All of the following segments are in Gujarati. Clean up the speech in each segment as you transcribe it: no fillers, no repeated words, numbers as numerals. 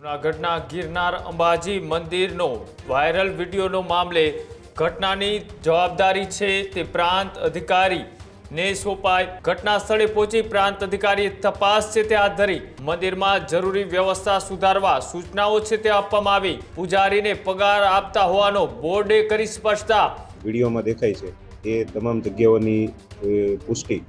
જૂનાગઢના ગિરનાર અંબાજી મંદિરનો વાયરલ વિડીયોનો મામલે ઘટનાની જવાબદારી છે તે પ્રાંત અધિકારીને સોંપાઈ. ઘટના સ્થળે પહોંચી પ્રાંત અધિકારીએ તપાસ છે તે હાથ ધરી. મંદિરમાં જરૂરી વ્યવસ્થા સુધારવા સૂચનાઓ છે તે આપવામાં આવી. પૂજારીને પગાર આપતા હોવાનો બોર્ડે કરી સ્પષ્ટતા. વિડીયોમાં દેખાય છે એ તમામ જગ્યાઓની પુષ્ટિ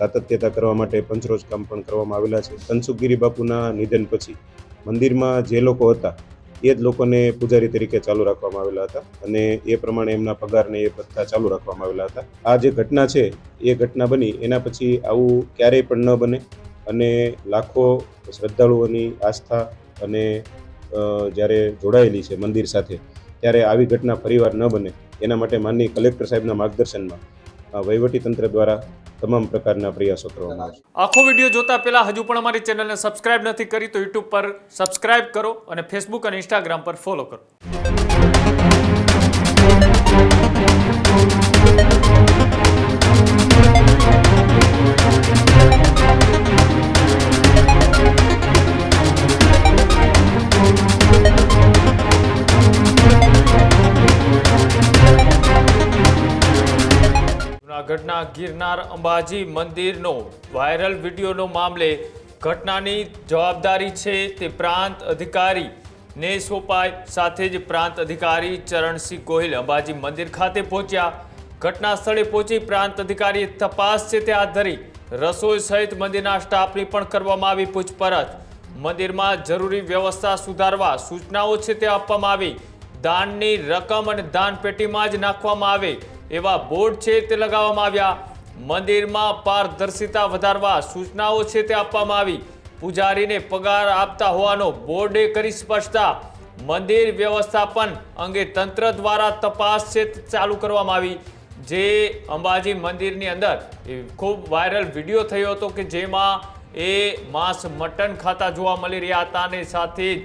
સાતત્યતા કરવા માટે પંચરોજ કામ પણ કરવામાં આવેલા છે. તનસુખગીરી બાપુના નિધન પછી મંદિરમાં જે લોકો હતા એ જ લોકોને પૂજારી તરીકે ચાલુ રાખવામાં આવેલા હતા અને એ પ્રમાણે એમના પગારને એ ભથ્થા ચાલુ રાખવામાં આવેલા હતા. આ જે ઘટના છે એ ઘટના બની એના પછી આવું ક્યારેય પણ ન બને અને લાખો શ્રદ્ધાળુઓની આસ્થા અને જ્યારે જોડાયેલી છે મંદિર સાથે ત્યારે આવી ઘટના ફરીવાર ન બને એના માટે માનનીય કલેક્ટર સાહેબના માર્ગદર્શનમાં વહીવટીતંત્ર દ્વારા તમામ પ્રકારના પ્રયાસો કરવામાં આવશે. આખો વિડીયો જોતા પહેલા હજુ પણ અમારી ચેનલને સબસ્ક્રાઇબ નથી કરી તો યુટ્યુબ પર સબસ્ક્રાઇબ કરો અને ફેસબુક અને ઇન્સ્ટાગ્રામ પર ફોલો કરો. જૂનાગઢના ગિરનાર અંબાજી મંદિરનો વાયરલ વિડીયોનો મામલે ઘટનાની જવાબદારી છે તે પ્રાંત અધિકારીને સોંપાઈ. સાથે જ પ્રાંત અધિકારી ચરણસિંહ ગોહિલ અંબાજી મંદિર ખાતે પહોંચ્યા. ઘટના સ્થળે પહોંચી પ્રાંત અધિકારીએ તપાસ છે તે હાથ ધરી. રસોઈ સહિત મંદિરના સ્ટાફની પણ કરવામાં આવી પૂછપરછ. મંદિરમાં જરૂરી વ્યવસ્થા સુધારવા સૂચનાઓ છે તે આપવામાં આવી. દાનની રકમ અને દાન પેટીમાં જ નાખવામાં આવે એવા બોર્ડ છે તે લગાવવામાં આવ્યા. મંદિરમાં પારદર્શિતા વધારવા સૂચનાઓ છે તે આપવામાં આવી. પૂજારીને પગાર આપતા હોવાનો બોર્ડે કરી સ્પષ્ટતા. મંદિર વ્યવસ્થાપન અંગે તંત્ર દ્વારા તપાસ છે તે ચાલુ કરવામાં આવી. જે અંબાજી મંદિરની અંદર ખૂબ વાયરલ વિડીયો થયો હતો કે જેમાં એ માંસ મટન ખાતા જોવા મળી રહ્યા હતા અને સાથે જ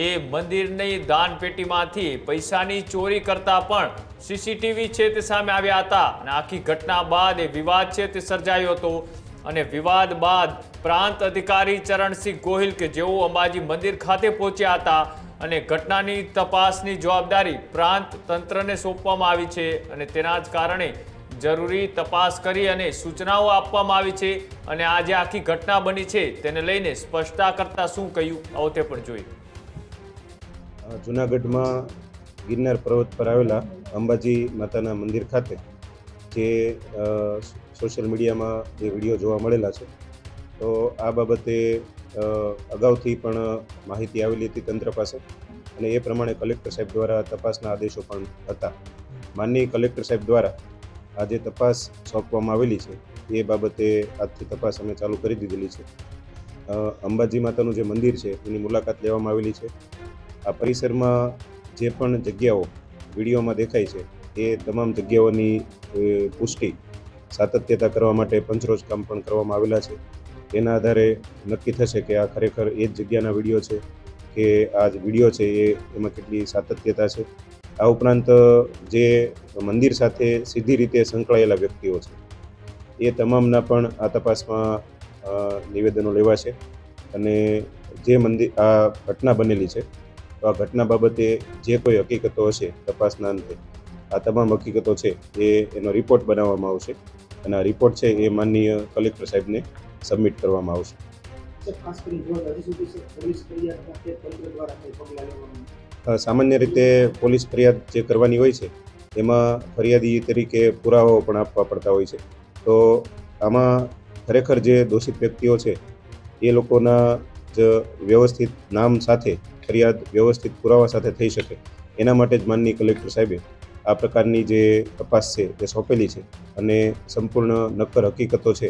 એ મંદિરની દાન પેટીમાંથી પૈસાની ચોરી કરતા પણ સીસીટીવી છે તે સામે આવ્યા હતા. અને આખી ઘટના બાદ એ વિવાદ છે તે સર્જાયો હતો અને વિવાદ બાદ પ્રાંત અધિકારી ચરણસિંહ ગોહિલ કે જેઓ અંબાજી મંદિર ખાતે પહોંચ્યા હતા અને ઘટનાની તપાસની જવાબદારી પ્રાંત તંત્રને સોંપવામાં આવી છે અને તેના જ કારણે જરૂરી તપાસ કરી અને સૂચનાઓ આપવામાં આવી છે. અને આ જે આખી ઘટના બની છે તેને લઈને સ્પષ્ટતા કરતા શું કહ્યું આવો તે પણ જોઈએ. જૂનાગઢમાં ગિરનાર પર્વત પર આવેલા અંબાજી માતાના મંદિર ખાતે જે સોશિયલ મીડિયામાં જે વિડીયો જોવા મળેલા છે તો આ બાબતે અગાઉથી પણ માહિતી આવેલી હતી તંત્ર પાસે અને એ પ્રમાણે કલેક્ટર સાહેબ દ્વારા તપાસના આદેશો પણ હતા. માનનીય કલેક્ટર સાહેબ દ્વારા આ જે તપાસ સોંપવામાં આવેલી છે એ બાબતે આજથી તપાસ અમે ચાલુ કરી દીધેલી છે. અંબાજી માતાનું જે મંદિર છે એની મુલાકાત લેવામાં આવેલી છે. આ પરિસરમાં જે પણ જગ્યાઓ વિડીયોમાં દેખાય છે એ તમામ જગ્યાઓની પુષ્ટિ સાતત્યતા કરવા માટે પંચરોજ કામ પણ કરવામાં આવેલા છે. તેના આધારે નક્કી થશે કે આ ખરેખર એ જ જગ્યાના વિડીયો છે કે આ જે વિડીયો છે એમાં કેટલી સાતત્યતા છે. આ ઉપરાંત જે મંદિર સાથે સીધી રીતે સંકળાયેલા વ્યક્તિઓ છે એ તમામના પણ આ તપાસમાં નિવેદનો લેવાશે અને જે મંદિર આ ઘટના બનેલી છે તો આ ઘટના બાબતે જે કોઈ હકીકતો હશે તપાસના અંતે આ તમામ હકીકતો છે એનો રિપોર્ટ બનાવવામાં આવશે અને આ રિપોર્ટ છે એ માનનીય કલેક્ટર સાહેબને સબમિટ કરવામાં આવશે. સામાન્ય રીતે પોલીસ ફરિયાદ જે કરવાની હોય છે એમાં ફરિયાદી તરીકે પુરાવાઓ પણ આપવા પડતા હોય છે. તો આમાં ખરેખર જે દોષિત વ્યક્તિઓ છે એ લોકોના જ વ્યવસ્થિત નામ સાથે ફરિયાદ વ્યવસ્થિત પુરાવા સાથે થઈ શકે એના માટે જ માનનીય કલેક્ટર સાહેબે આ પ્રકારની જે તપાસ છે એ સોંપેલી છે અને સંપૂર્ણ નક્કર હકીકતો છે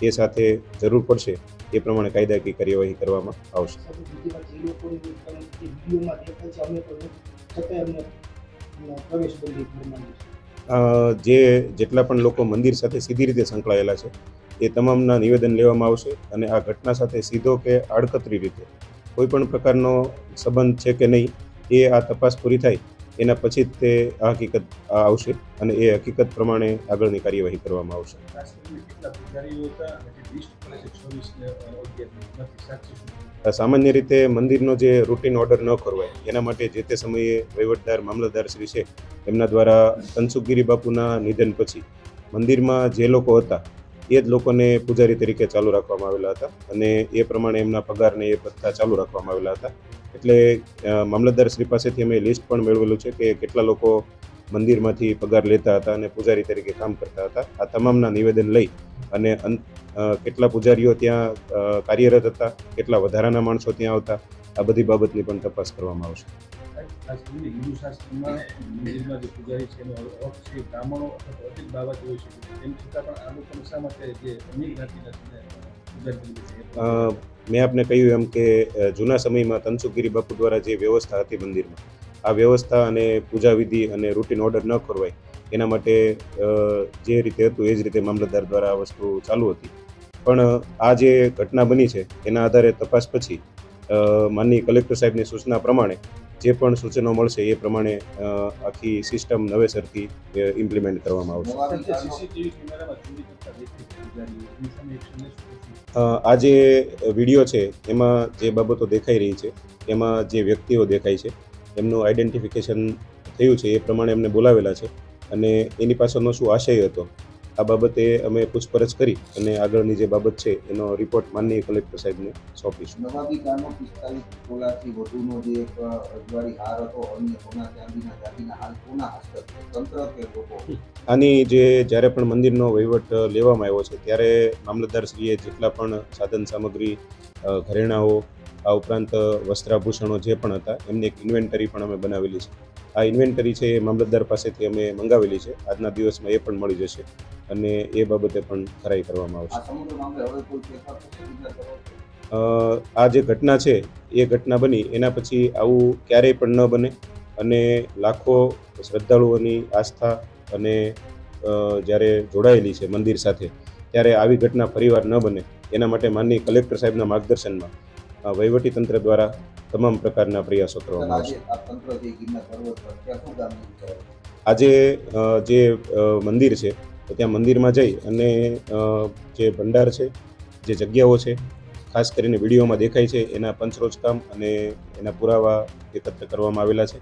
એ સાથે જરૂર પડશે એ પ્રમાણે કાયદાકીય કાર્યવાહી કરવામાં આવશે. જેટલા પણ લોકો મંદિર સાથે સીધી રીતે સંકળાયેલા છે એ તમામના નિવેદન લેવામાં આવશે અને આ ઘટના સાથે સીધો કે આડકતરી રીતે કોઈ પણ પ્રકારનો સંબંધ છે કે નહીં એ આ તપાસ પૂરી થાય એના પછી જ તે આ હકીકત આવશે અને એ હકીકત પ્રમાણે આગળની કાર્યવાહી કરવામાં આવશે. ખાસ કરીને કેટલા પૂજારીઓ હતા અને જે લિસ્ટ મળે છે 26 ને 11 માંથી સાચી શું? સામાન્ય રીતે મંદિરનો જે રૂટીન ઓર્ડર ન કરવાય એના માટે જે તે સમયે વહીવટદાર મામલતદાર શ્રી છે એમના દ્વારા તનસુખગીરી બાપુના નિધન પછી મંદિરમાં જે લોકો હતા એ જ લોકોને પૂજારી તરીકે ચાલુ રાખવામાં આવેલા હતા અને એ પ્રમાણે એમના પગારને એ ભથ્થા ચાલુ રાખવામાં આવેલા હતા. એટલે મામલતદાર શ્રી પાસેથી અમે લિસ્ટ પણ મેળવેલું છે કે કેટલા લોકો મંદિરમાંથી પગાર લેતા હતા અને પૂજારી તરીકે કામ કરતા હતા. આ તમામના નિવેદન લઈ અને કેટલા પૂજારીઓ ત્યાં કાર્યરત હતા, કેટલા વધારાના માણસો ત્યાં આવતા, આ બધી બાબતની પણ તપાસ કરવામાં આવશે. ખાસ કરીને હિન્દુ શાસ્ત્રમાં મંદિરમાં જે પૂજારી છે એનો અર્થ છે બ્રાહ્મણો અથવા અધિક બાબત હોય છે, તેમ છતાં પણ આ લોકોને શા માટે જે અન્ય જ્ઞાતિના પૂજારી તરીકે મેં આપને કહ્યું એમ કે જૂના સમયમાં તનસુખગીરી બાપુ દ્વારા જે વ્યવસ્થા હતી મંદિરમાં, આ વ્યવસ્થા અને પૂજા વિધિ અને રૂટીન ઓર્ડર ન કરવાય એના માટે જે રીતે હતું એ જ રીતે મામલતદાર દ્વારા આ વસ્તુ ચાલુ હતી. પણ આ જે ઘટના બની છે એના આધારે તપાસ પછી માનનીય કલેક્ટર સાહેબની સૂચના પ્રમાણે જે પણ સૂચનો મળશે એ પ્રમાણે આખી સિસ્ટમ નવેસરથી ઇમ્પ્લિમેન્ટ કરવામાં આવશે. સીસીટીવી કેમેરામાં ચોરી કરતા દેખાય પૂજારીઓ એની સામે એક્શન લેશો? આ જે વિડીયો છે એમાં જે બાબતો દેખાઈ રહી છે એમાં જે વ્યક્તિઓ દેખાય છે એમનું આઈડેન્ટિફિકેશન થયું છે, એ પ્રમાણે એમને બોલાવેલા છે અને એની પાછળનો શું આશય હતો આ બાબતે અમે પૂછપરછ કરી અને આગળની જે બાબત છે એનો રિપોર્ટ માનનીય કલેક્ટર સાહેબને સોંપીશું. નવાબીકાનો 45 તોલાથી વધુનો જે એક અજવાળી હાર હતો, અન્ય સોના ચાંદીના દાગીના હાલ કોના હસ્તક છે? તંત્ર કે લોકો? આની જે જ્યારે પણ મંદિરનો વહીવટ લેવામાં આવ્યો છે ત્યારે મામલતદારશ્રીએ જેટલા પણ સાધન સામગ્રી, ઘરેણાઓ, આ ઉપરાંત વસ્ત્રાભૂષણો જે પણ હતા એમની એક ઇન્વેન્ટરી પણ અમે બનાવેલી છે. આ ઇન્વેન્ટરી છે એ મામલતદાર પાસેથી અમે મંગાવેલી છે. આજના દિવસમાં એ પણ મળી જશે અને એ બાબતે પણ ખરાઈ કરવામાં આવશે. આ સમગ્ર મામલે હવે કોઈ ફેરફાર થશે વિચાર કરો છો? આ જે ઘટના છે એ ઘટના બની એના પછી આવું ક્યારેય પણ ન બને અને લાખો શ્રદ્ધાળુઓની આસ્થા અને જ્યારે જોડાયેલી છે મંદિર સાથે ત્યારે આવી ઘટના ફરીવાર ન બને એના માટે માનનીય કલેક્ટર સાહેબના માર્ગદર્શનમાં વહીવટી તંત્ર દ્વારા તમામ પ્રકારના પ્રયાસો કરવામાં આવશે. આ તંત્ર જે ગિરનાર પર્વત પર ત્યાં શું કામગીરી કરે છે? આજે જે મંદિર છે તો ત્યાં મંદિરમાં જઈ અને જે ભંડાર છે, જે જગ્યાઓ છે, ખાસ કરીને વિડીયોમાં દેખાય છે એના પંચરોજ કામ અને એના પુરાવા એકત્ર કરવામાં આવેલા છે.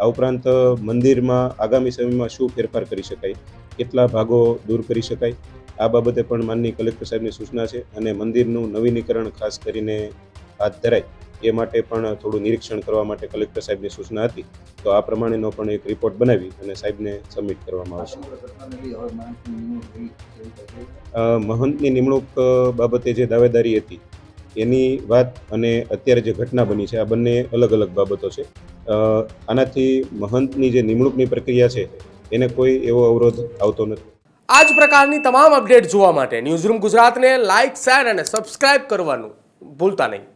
આ ઉપરાંત મંદિરમાં આગામી સમયમાં શું ફેરફાર કરી શકાય, કેટલા ભાગો દૂર કરી શકાય, આ બાબતે પણ માનનીય કલેક્ટર સાહેબની સૂચના છે અને મંદિરનું નવીનીકરણ ખાસ કરીને હાથ ધરાય એ માટે પણ થોડું નિરીક્ષણ કરવા માટે કલેક્ટર સાહેબની સૂચના હતી. તો આ પ્રમાણેનો પણ એક રિપોર્ટ બનાવી અને સાહેબને સબમિટ કરવામાં આવશે. મહંતની નિમણૂક બાબતે જે દાવેદારી હતી એની વાત અને અત્યારે જે ઘટના બની છે આ બંને અલગ અલગ બાબતો છે. આનાથી મહંતની જે નિમણૂકની પ્રક્રિયા છે એને કોઈ એવો અવરોધ આવતો નથી. આ જ પ્રકારની તમામ અપડેટ જોવા માટે ન્યૂઝરૂમ ગુજરાતને લાઇક, શેર અને સબસ્ક્રાઇબ કરવાનું ભૂલતા નહીં.